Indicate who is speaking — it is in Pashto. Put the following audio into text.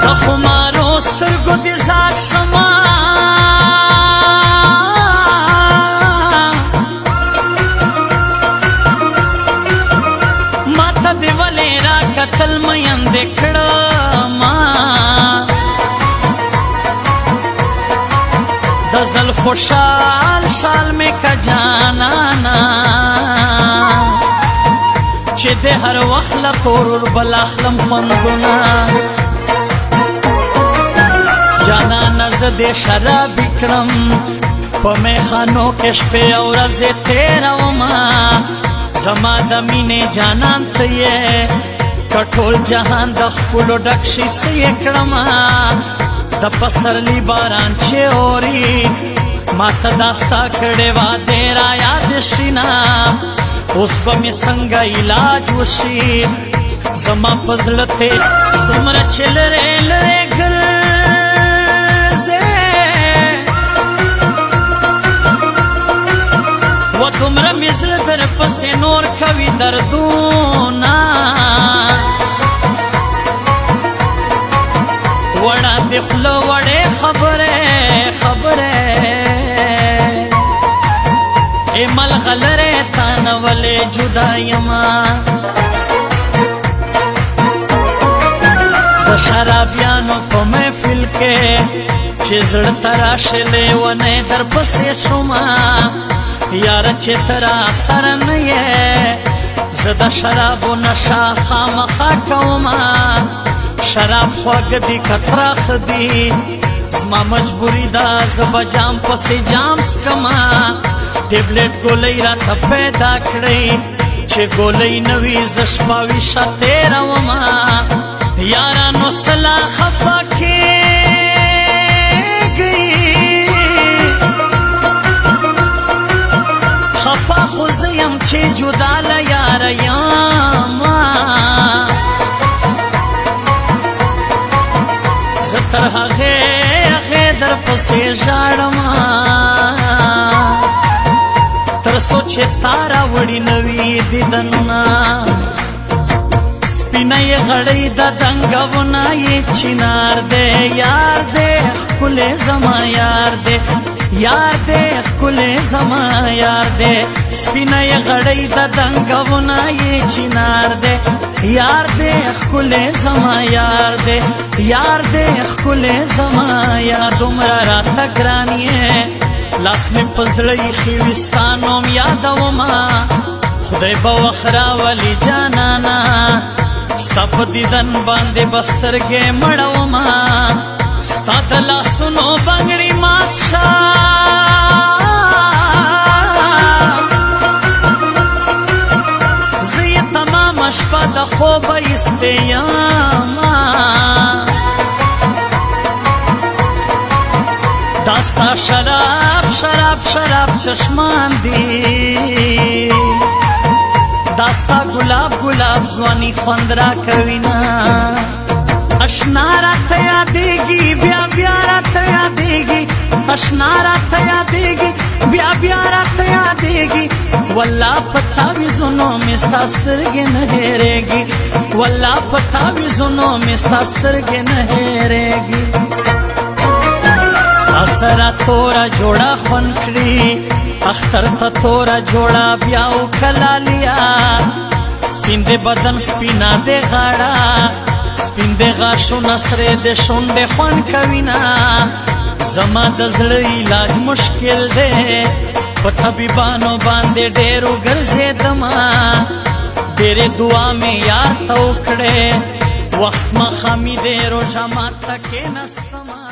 Speaker 1: د خمارو سترګو دې ذات شما ماته دې ولې راکتل میندې کړما د زلفو شال شال مې که جانانا چې د هر وخت له تورور بل اخلم خوندونه جانانه زه دې شرابي کړم په میخانو کې شپې او ورځې تېرومه زما د مینې جانان ته یې که ټول جهان د ښکلو ډک شي څه یې کړمه د پسرلی باران چې اوري ما ته دا ستا کړې وعدې را یاد شي نه اوس به مې څنګه علاج وشي زما په زړه ته څومره چې لرې لرې ګرځې و دومره مې زړه درپسې نور کوي دردونه وړاندې خوله وړې خبرې ای ملغلرې تا نه ولې جدا یما د شرابیانو په محفل کې چې زړه ته راشې لیونی درپسې شومه یاره چې ته راسره نه یې زه د شرابو نشه خامخا کومه شراب خواږه دي که تراخه دي زما مجبوري ده زه به جام پسې جام څکمه ټیبلېټ ګولۍ راته پیدا کړئ چې ګولۍ نه وي زه شپه ویښه تېرومه یارانو سلا خفه کېږئ خفه خو زه یم چې جدا له یاره یمه زه تر هغې درپسې ژاړمه تر څو چې تا راوړي نوي دیدنونه سپینه یې غړۍ د دنګونه یې چینار دی یار دی ښکلی زما یار دی یار دی ښکلی زما یار دی سپینه یې غړۍ د دنګونه یې چینار دی یار دی ښکلی زما یار دی یار دی ښکلی زما یار دومره راته ګران یې لاس مې په زړه ایښي وي ستا نوم یادومه خدای به وخت راولي جانانه ستا په دیدن باندې به سترګې مړومه ستا د لاسونو بنګړي مات شه زه یې تمامه شپه د خوبه ایستې یمه دا ستا شراب چشمان دی دا ستا گلاب ځواني خوند را کوي نه اشنا راته یادېږي بیا راته یادېږي اشنا راته یادېږي بیا راته یادېږي والله په تعویذونو مې ستا سترګې نه هېرېږي والله په تعویذونو مې ستا سترګې نه هېرېږي سره توره جوړه خوند کړي اختر ته توره جوړه بیا وکلالیا سپین دې بدن سپینا دې غاړه سپین دې غاښونه سرې دې شونډې خوند کوي نه زما د زړه علاج مشکل دی په طبیبانو باندې ډېر وګرځېدمه ډېرې دعا مې یار ته وکړې وخت ماښامي دې روژه مات ته کېناستمه